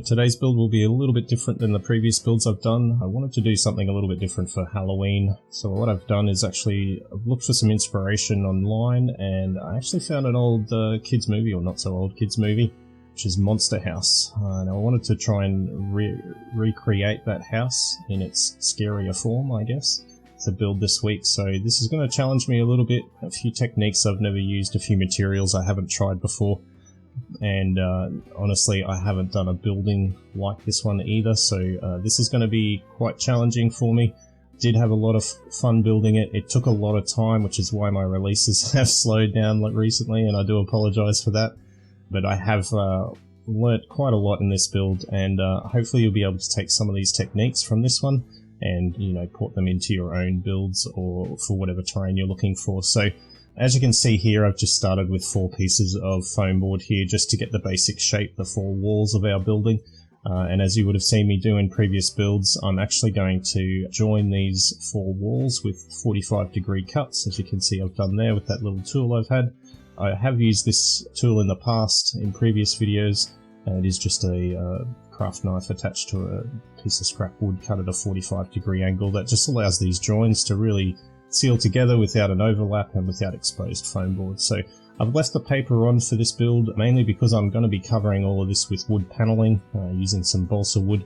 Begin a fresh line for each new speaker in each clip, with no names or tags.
Right, today's build will be a little bit different than the previous builds I've done. I wanted to do something a little bit different for Halloween. So what I've done is actually I've looked for some inspiration online, and I actually found an old kids movie, or not so old kids movie, which is Monster House. And I wanted to try and recreate that house in its scarier form, I guess, to build this week. So this is going to challenge me a little bit. A few techniques I've never used, a few materials I haven't tried before. And honestly, I haven't done a building like this one either, so this is going to be quite challenging for me. Did have a lot of fun building it. It took a lot of time, which is why my releases have slowed down recently, and I do apologize for that. But I have learnt quite a lot in this build, and hopefully you'll be able to take some of these techniques from this one and, you know, put them into your own builds or for whatever terrain you're looking for. So as you can see here, I've just started with 4 pieces of foam board here just to get the basic shape, the 4 walls of our building. And as you would have seen me do in previous builds, I'm actually going to join these 4 walls with 45-degree cuts. As you can see, I've done there with that little tool I've had. I have used this tool in the past in previous videos, and it is just a craft knife attached to a piece of scrap wood cut at a 45-degree angle that just allows these joins to really seal together without an overlap and without exposed foam board. So I've left the paper on for this build mainly because I'm going to be covering all of this with wood paneling using some balsa wood,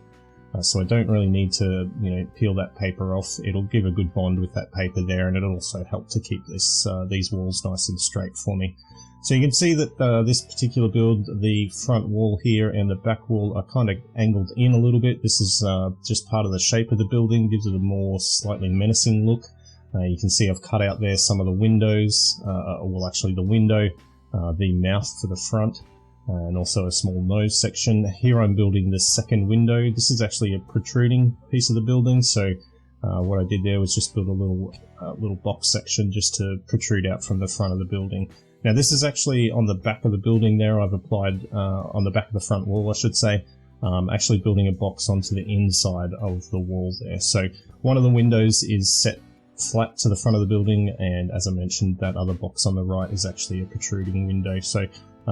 so I don't really need to, you know, peel that paper off. It'll give a good bond with that paper there, and it'll also help to keep this these walls nice and straight for me. So you can see that this particular build, the front wall here and the back wall are kind of angled in a little bit. This is just part of the shape of the building, gives it a more slightly menacing look. You can see I've cut out there some of the windows, well actually the window, the mouth for the front, and also a small nose section. Here I'm building the second window. This is actually a protruding piece of the building, so what I did there was just build a little box section just to protrude out from the front of the building. Now this is actually on the back of the building there. I've applied, on the back of the front wall I should say, actually building a box onto the inside of the wall there. So one of the windows is set flat to the front of the building, and as I mentioned, that other box on the right is actually a protruding window. So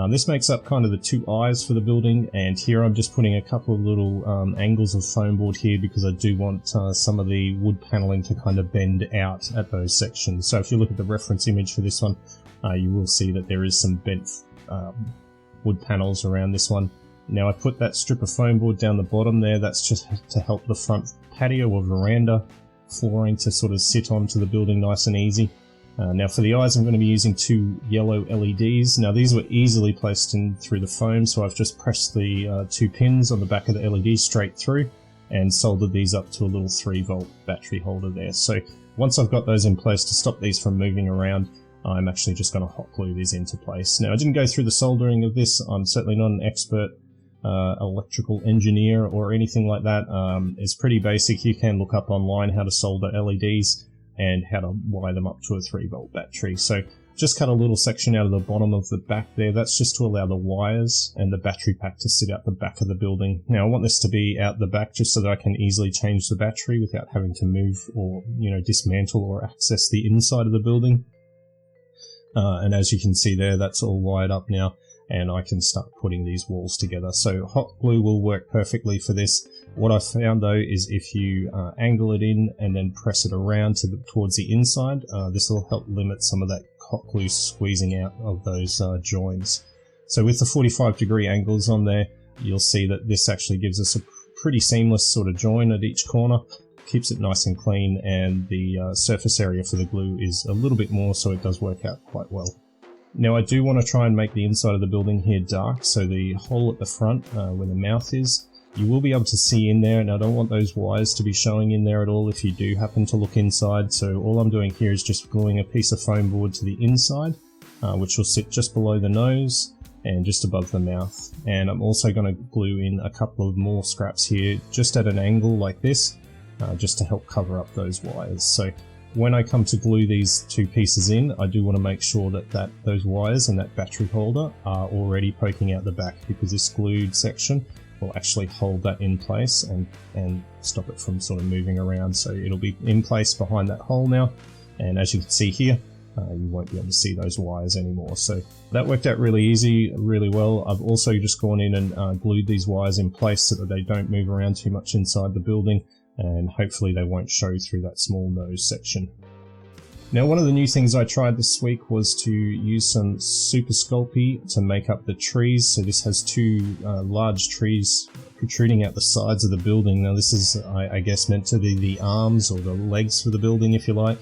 this makes up kind of the 2 eyes for the building, and here I'm just putting a couple of little angles of foam board here because I do want some of the wood paneling to kind of bend out at those sections. So if you look at the reference image for this one, you will see that there is some bent wood panels around this one. Now I put that strip of foam board down the bottom there. That's just to help the front patio or veranda flooring to sort of sit onto the building nice and easy. Now for the eyes I'm going to be using 2 yellow LEDs. Now these were easily placed in through the foam, so I've just pressed the 2 pins on the back of the LED straight through and soldered these up to a little 3-volt battery holder there. So once I've got those in place to stop these from moving around, I'm actually just going to hot glue these into place. Now I didn't go through the soldering of this. I'm certainly not an expert electrical engineer or anything like that. It's pretty basic. You can look up online how to solder LEDs and how to wire them up to a 3-volt battery. So just cut a little section out of the bottom of the back there. That's just to allow the wires and the battery pack to sit out the back of the building. Now I want this to be out the back just so that I can easily change the battery without having to move or, you know, dismantle or access the inside of the building. And as you can see there, that's all wired up now, and I can start putting these walls together. So hot glue will work perfectly for this. What I found though is if you angle it in and then press it around towards the inside, this will help limit some of that hot glue squeezing out of those joins. So with the 45-degree angles on there, you'll see that this actually gives us a pretty seamless sort of join at each corner. Keeps it nice and clean, and the surface area for the glue is a little bit more, so it does work out quite well. Now I do want to try and make the inside of the building here dark, so the hole at the front where the mouth is, you will be able to see in there, and I don't want those wires to be showing in there at all if you do happen to look inside. So all I'm doing here is just gluing a piece of foam board to the inside, which will sit just below the nose and just above the mouth. And I'm also going to glue in a couple of more scraps here just at an angle like this, just to help cover up those wires. So when I come to glue these 2 pieces in, I do want to make sure that those wires and that battery holder are already poking out the back, because this glued section will actually hold that in place and stop it from sort of moving around. So it'll be in place behind that hole now, and as you can see here, you won't be able to see those wires anymore. So that worked out really easy, really well. I've also just gone in and glued these wires in place so that they don't move around too much inside the building, and hopefully they won't show through that small nose section. Now, one of the new things I tried this week was to use some Super Sculpey to make up the trees. So this has two large trees protruding out the sides of the building. Now this is, I guess, meant to be the arms or the legs for the building, if you like.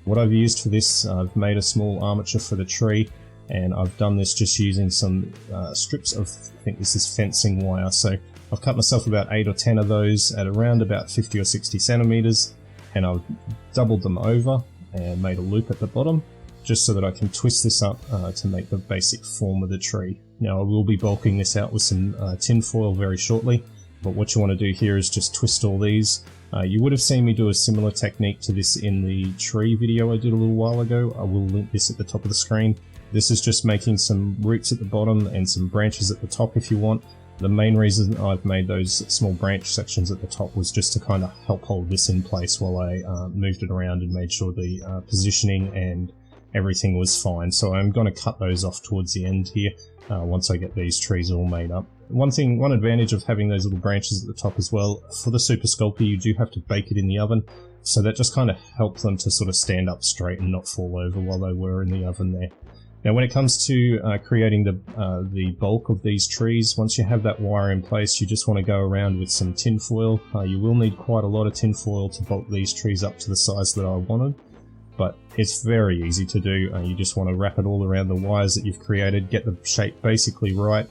What I've used for this, I've made a small armature for the tree, and I've done this just using some strips of, I think this is fencing wire. So I've cut myself about 8 or 10 of those at around about 50 or 60 centimeters, and I've doubled them over and made a loop at the bottom just so that I can twist this up to make the basic form of the tree. Now I will be bulking this out with some tin foil very shortly, but what you want to do here is just twist all these. You would have seen me do a similar technique to this in the tree video I did a little while ago. I will link this at the top of the screen. This is just making some roots at the bottom and some branches at the top if you want. The main reason I've made those small branch sections at the top was just to kind of help hold this in place while I moved it around and made sure the positioning and everything was fine. So I'm going to cut those off towards the end here once I get these trees all made up. One advantage of having those little branches at the top as well, for the Super Sculpey you do have to bake it in the oven, so that just kind of helped them to sort of stand up straight and not fall over while they were in the oven there. Now when it comes to creating the bulk of these trees, once you have that wire in place, you just want to go around with some tin foil. You will need quite a lot of tin foil to bulk these trees up to the size that I wanted, but it's very easy to do. You just want to wrap it all around the wires that you've created, get the shape basically right,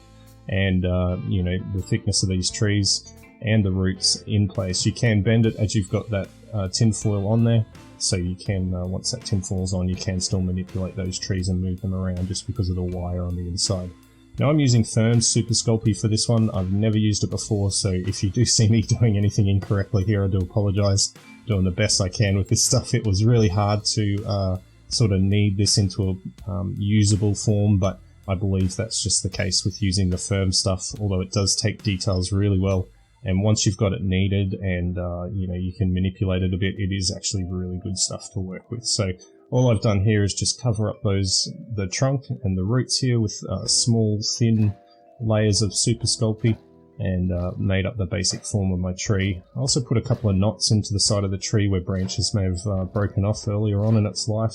and you know, the thickness of these trees and the roots in place. You can bend it as you've got that tin foil on there, so you can, once that tin foil's on, you can still manipulate those trees and move them around just because of the wire on the inside. Now I'm using Firm's Super Sculpey for this one. I've never used it before, so if you do see me doing anything incorrectly here, I do apologise. Doing the best I can with this stuff. It was really hard to sort of knead this into a usable form, but I believe that's just the case with using the Firm stuff, although it does take details really well. And once you've got it kneaded and you know, you can manipulate it a bit, it is actually really good stuff to work with. So all I've done here is just cover up the trunk and the roots here with small thin layers of Super Sculpey, and made up the basic form of my tree. I also put a couple of knots into the side of the tree where branches may have broken off earlier on in its life.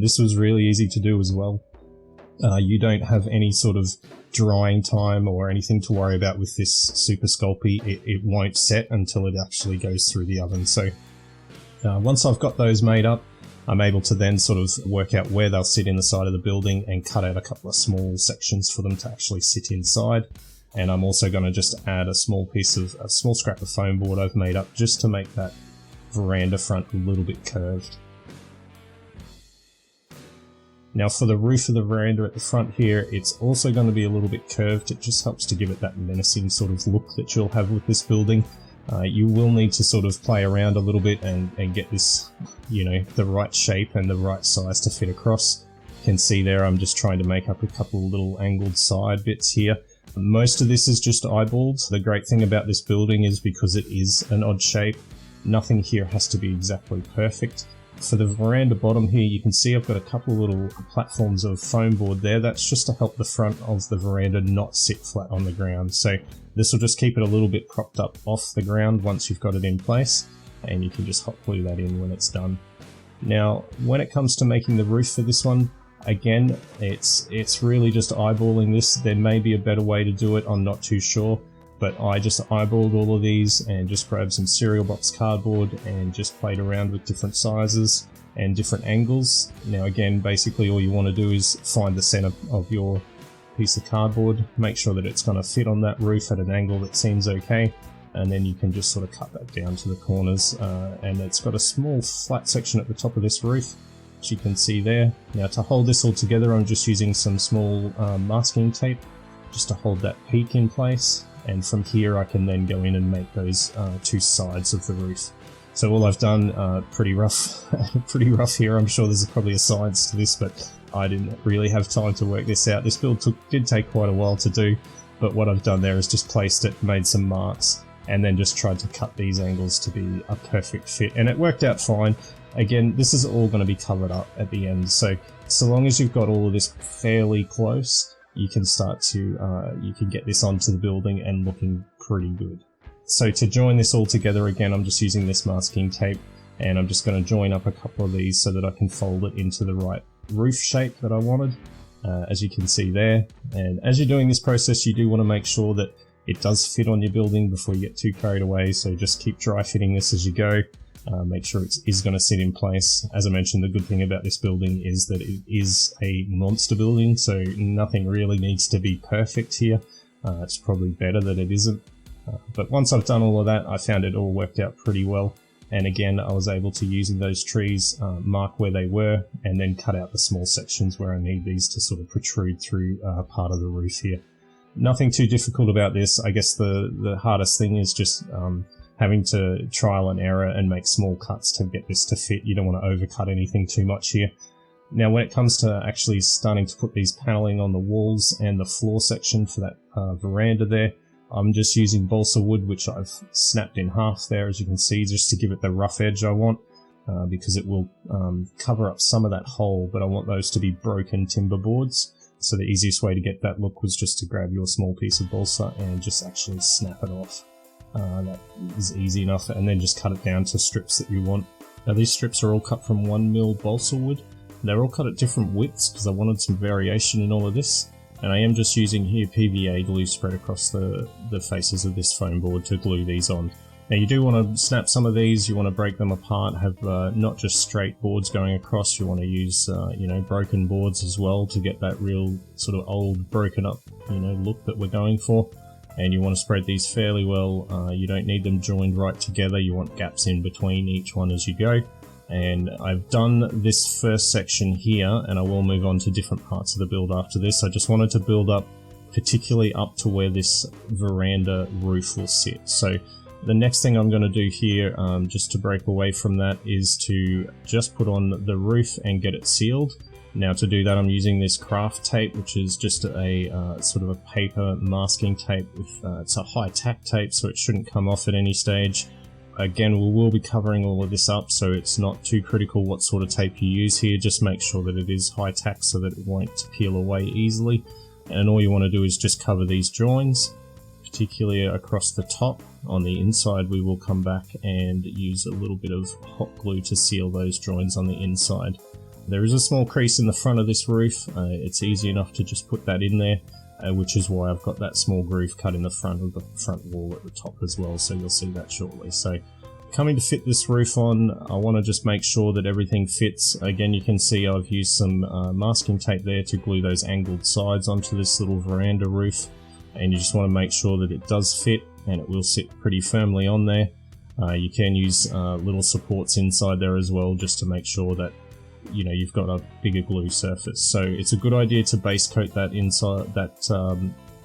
This was really easy to do as well. You don't have any sort of drying time or anything to worry about with this Super Sculpey. It won't set until it actually goes through the oven. So once I've got those made up, I'm able to then sort of work out where they'll sit in the side of the building and cut out a couple of small sections for them to actually sit inside. And I'm also going to just add a small scrap of foam board I've made up just to make that veranda front a little bit curved. Now for the roof of the veranda at the front here, it's also going to be a little bit curved. It just helps to give it that menacing sort of look that you'll have with this building. You will need to sort of play around a little bit and get this, you know, the right shape and the right size to fit across. You can see there I'm just trying to make up a couple of little angled side bits here. Most of this is just eyeballed. The great thing about this building is because it is an odd shape, nothing here has to be exactly perfect. For the veranda bottom here, you can see I've got a couple of little platforms of foam board there. That's just to help the front of the veranda not sit flat on the ground. So this will just keep it a little bit propped up off the ground once you've got it in place, and you can just hot glue that in when it's done. Now, when it comes to making the roof for this one, again, it's really just eyeballing this. There may be a better way to do it, I'm not too sure, but I just eyeballed all of these and just grabbed some cereal box cardboard and just played around with different sizes and different angles. Now again, basically all you want to do is find the center of your piece of cardboard, make sure that it's going to fit on that roof at an angle that seems okay, and then you can just sort of cut that down to the corners. And it's got a small flat section at the top of this roof, which you can see there. Now to hold this all together, I'm just using some small masking tape just to hold that peak in place, and from here I can then go in and make those two sides of the roof. So all I've done, pretty rough here. I'm sure there's probably a science to this, but I didn't really have time to work this out. This build did take quite a while to do, but what I've done there is just placed it, made some marks, and then just tried to cut these angles to be a perfect fit, and it worked out fine. Again, this is all going to be covered up at the end, so long as you've got all of this fairly close, you can start to you can get this onto the building and looking pretty good. So to join this all together, again, I'm just using this masking tape, and I'm just going to join up a couple of these so that I can fold it into the right roof shape that I wanted, as you can see there. And as you're doing this process, you do want to make sure that it does fit on your building before you get too carried away, so just keep dry fitting this as you go. Make sure it is going to sit in place. As I mentioned, the good thing about this building is that it is a monster building, so nothing really needs to be perfect here. It's probably better that it isn't. But once I've done all of that, I found it all worked out pretty well. And again, I was able to, using those trees, mark where they were, and then cut out the small sections where I need these to sort of protrude through part of the roof here. Nothing too difficult about this. I guess the hardest thing is just having to trial and error and make small cuts to get this to fit. You don't want to overcut anything too much here. Now, when it comes to actually starting to put these paneling on the walls and the floor section for that veranda there, I'm just using balsa wood, which I've snapped in half there, as you can see, just to give it the rough edge I want, because it will cover up some of that hole, but I want those to be broken timber boards. So the easiest way to get that look was just to grab your small piece of balsa and just actually snap it off. That is easy enough, and then just cut it down to strips that you want. Now these strips are all cut from 1mm balsa wood. They're all cut at different widths because I wanted some variation in all of this, and I am just using here PVA glue spread across the faces of this foam board to glue these on. Now you do want to snap some of these, you want to break them apart, have not just straight boards going across, you want to use broken boards as well to get that real sort of old broken up look that we're going for. And you want to spread these fairly well. You don't need them joined right together, you want gaps in between each one as you go. And I've done this first section here, and I will move on to different parts of the build after this. I just wanted to build up particularly up to where this veranda roof will sit. So the next thing I'm going to do here, just to break away from that, is to just put on the roof and get it sealed. Now to do that, I'm using this craft tape, which is just a sort of a paper masking tape. It's a high tack tape, so it shouldn't come off at any stage. Again, we will be covering all of this up, so it's not too critical what sort of tape you use here. Just make sure that it is high tack so that it won't peel away easily. And all you want to do is just cover these joins, particularly across the top. On the inside, we will come back and use a little bit of hot glue to seal those joins on the inside. There is a small crease in the front of this roof. It's easy enough to just put that in there, which is why I've got that small groove cut in the front of the front wall at the top as well, so you'll see that shortly. So coming to fit this roof on, I want to just make sure that everything fits. Again, you can see I've used some masking tape there to glue those angled sides onto this little veranda roof, and you just want to make sure that it does fit, and it will sit pretty firmly on there. You can use little supports inside there as well, just to make sure that you've got a bigger glue surface. So it's a good idea to base coat that inside, that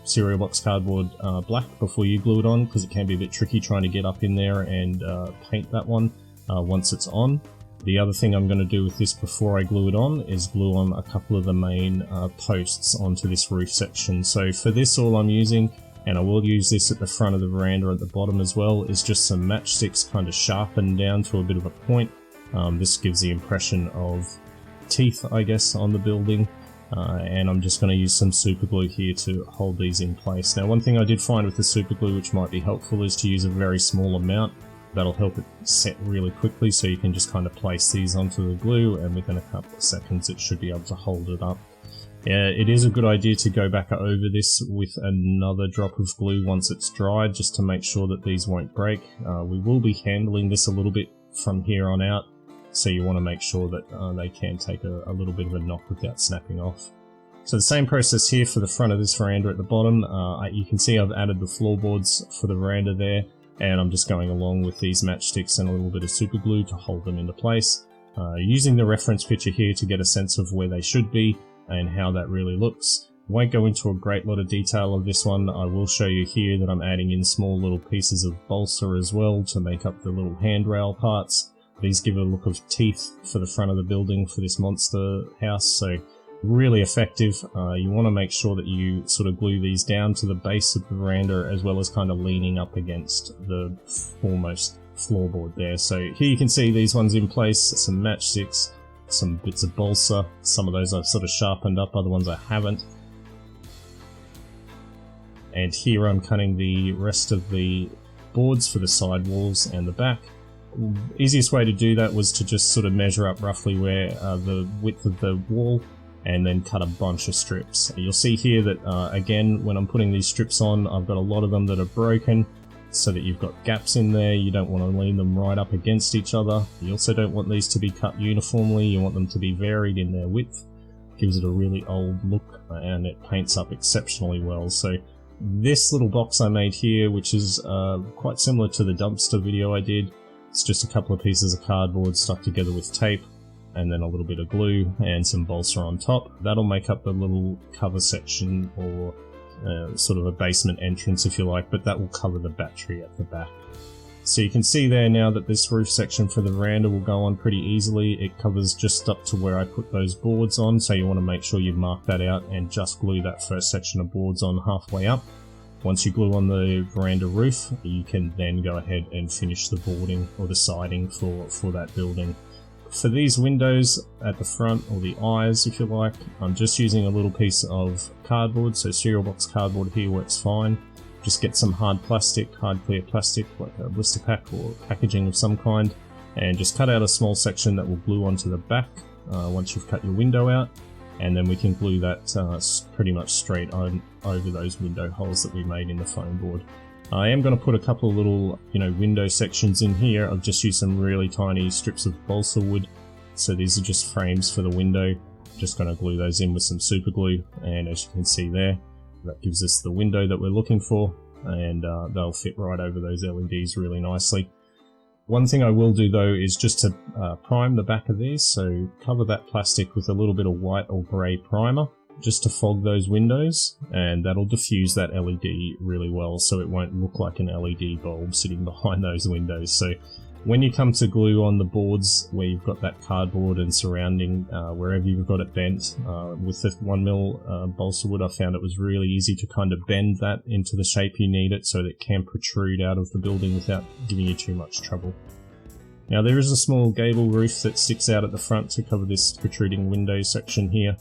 cereal box cardboard black before you glue it on, because it can be a bit tricky trying to get up in there and paint that one once it's on. The other thing I'm going to do with this before I glue it on is glue on a couple of the main posts onto this roof section. So for this, all I'm using, and I will use this at the front of the veranda at the bottom as well, is just some matchsticks kind of sharpened down to a bit of a point. This gives the impression of teeth, I guess, on the building, and I'm just going to use some super glue here to hold these in place. Now, one thing I did find with the super glue which might be helpful is to use a very small amount. That'll help it set really quickly, so you can just kind of place these onto the glue, and within a couple of seconds it should be able to hold it up. Yeah, it is a good idea to go back over this with another drop of glue once it's dried, just to make sure that these won't break. We will be handling this a little bit from here on out, so you want to make sure that they can take a little bit of a knock without snapping off. So the same process here for the front of this veranda at the bottom. You can see I've added the floorboards for the veranda there, and I'm just going along with these matchsticks and a little bit of super glue to hold them into place. Using the reference picture here to get a sense of where they should be and how that really looks. I won't go into a great lot of detail of this one. I will show you here that I'm adding in small little pieces of balsa as well to make up the little handrail parts. These give a look of teeth for the front of the building for this monster house, so really effective. You want to make sure that you sort of glue these down to the base of the veranda, as well as kind of leaning up against the foremost floorboard there. So here you can see these ones in place, some matchsticks, some bits of balsa. Some of those I've sort of sharpened up, other ones I haven't. And here I'm cutting the rest of the boards for the side walls and the back. Easiest way to do that was to just sort of measure up roughly where the width of the wall, and then cut a bunch of strips. You'll see here that again, when I'm putting these strips on, I've got a lot of them that are broken, so that you've got gaps in there. You don't want to lean them right up against each other. You also don't want these to be cut uniformly. You want them to be varied in their width. Gives it a really old look, and it paints up exceptionally well. So this little box I made here, which is quite similar to the dumpster video I did, it's just a couple of pieces of cardboard stuck together with tape, and then a little bit of glue and some balsa on top. That'll make up the little cover section, or sort of a basement entrance if you like, but that will cover the battery at the back. So you can see there now that this roof section for the veranda will go on pretty easily. It covers just up to where I put those boards on, so you want to make sure you mark that out and just glue that first section of boards on halfway up. Once you glue on the veranda roof, you can then go ahead and finish the boarding or the siding for that building. For these windows at the front, or the eyes if you like, I'm just using a little piece of cardboard, so cereal box cardboard here works fine. Just get some hard plastic, hard clear plastic, like a blister pack or packaging of some kind, and just cut out a small section that will glue onto the back once you've cut your window out, and then we can glue that pretty much straight on over those window holes that we made in the foam board. I am going to put a couple of little, window sections in here. I've just used some really tiny strips of balsa wood, so these are just frames for the window. Just going to glue those in with some super glue, and as you can see there, that gives us the window that we're looking for, and they'll fit right over those LEDs really nicely. One thing I will do though is just to prime the back of these, so cover that plastic with a little bit of white or grey primer, just to fog those windows, and that'll diffuse that LED really well, so it won't look like an LED bulb sitting behind those windows. So when you come to glue on the boards where you've got that cardboard and surrounding wherever you've got it bent, with the 1mm balsa wood, I found it was really easy to kind of bend that into the shape you need it, so that it can protrude out of the building without giving you too much trouble. Now there is a small gable roof that sticks out at the front to cover this protruding window section here.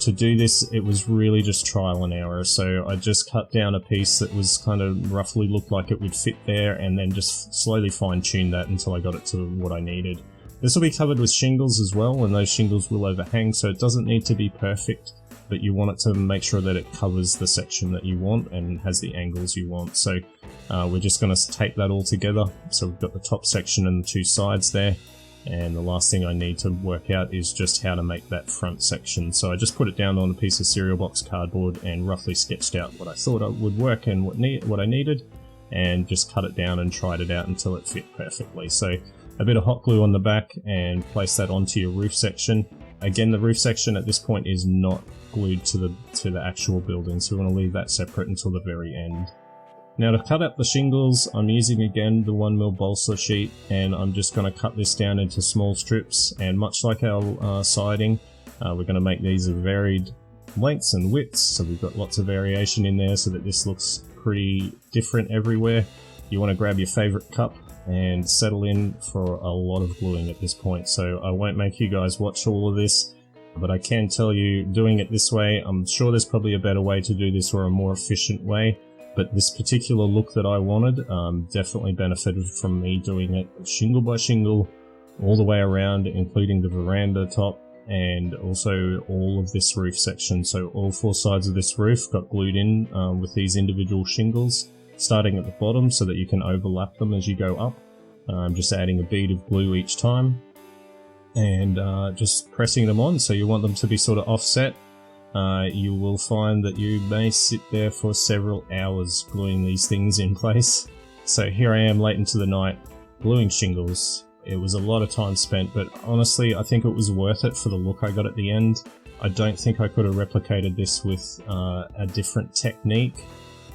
To do this, it was really just trial and error, so I just cut down a piece that was kind of roughly looked like it would fit there, and then just slowly fine-tuned that until I got it to what I needed. This will be covered with shingles as well, and those shingles will overhang, so it doesn't need to be perfect, but you want it to make sure that it covers the section that you want and has the angles you want. So we're just going to tape that all together, so we've got the top section and the two sides there. And the last thing I need to work out is just how to make that front section. So I just put it down on a piece of cereal box cardboard and roughly sketched out what I thought would work and what I needed, and just cut it down and tried it out until it fit perfectly. So a bit of hot glue on the back and place that onto your roof section. Again, the roof section at this point is not glued to the actual building, so we want to leave that separate until the very end. Now to cut up the shingles, I'm using again the 1mm balsa sheet, and I'm just going to cut this down into small strips, and much like our siding, we're going to make these of varied lengths and widths, so we've got lots of variation in there so that this looks pretty different everywhere. You want to grab your favourite cup and settle in for a lot of gluing at this point, so I won't make you guys watch all of this, but I can tell you, doing it this way, I'm sure there's probably a better way to do this, or a more efficient way. But this particular look that I wanted definitely benefited from me doing it shingle by shingle all the way around, including the veranda top and also all of this roof section. So all four sides of this roof got glued in with these individual shingles, starting at the bottom so that you can overlap them as you go up. Just adding a bead of glue each time and just pressing them on, so you want them to be sort of offset. You will find that you may sit there for several hours gluing these things in place. So here I am late into the night gluing shingles. It was a lot of time spent, but honestly I think it was worth it for the look I got at the end. I don't think I could have replicated this with a different technique.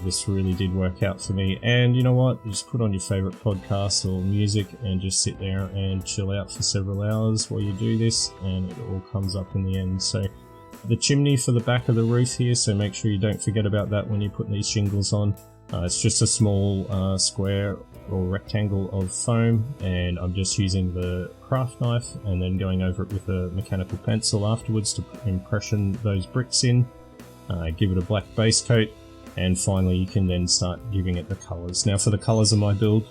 This really did work out for me, and you know what, you just put on your favourite podcast or music and just sit there and chill out for several hours while you do this, and it all comes up in the end. So the chimney for the back of the roof here, so make sure you don't forget about that when you put these shingles on. It's just a small square or rectangle of foam, and I'm just using the craft knife and then going over it with a mechanical pencil afterwards to impression those bricks in, give it a black base coat, and finally you can then start giving it the colours. Now for the colours of my build,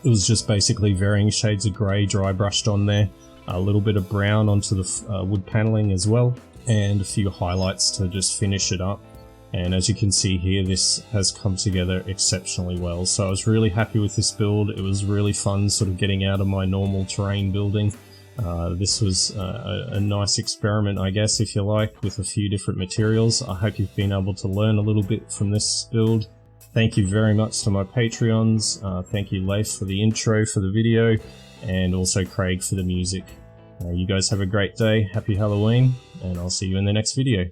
it was just basically varying shades of grey dry brushed on there, a little bit of brown onto the wood panelling as well, and a few highlights to just finish it up. And as you can see here, this has come together exceptionally well. So I was really happy with this build. It was really fun sort of getting out of my normal terrain building. This was a nice experiment, I guess, if you like, with a few different materials. I hope you've been able to learn a little bit from this build. Thank you very much to my Patreons. Thank you, Leif, for the intro for the video, and also Craig for the music. You guys have a great day. Happy Halloween, and I'll see you in the next video.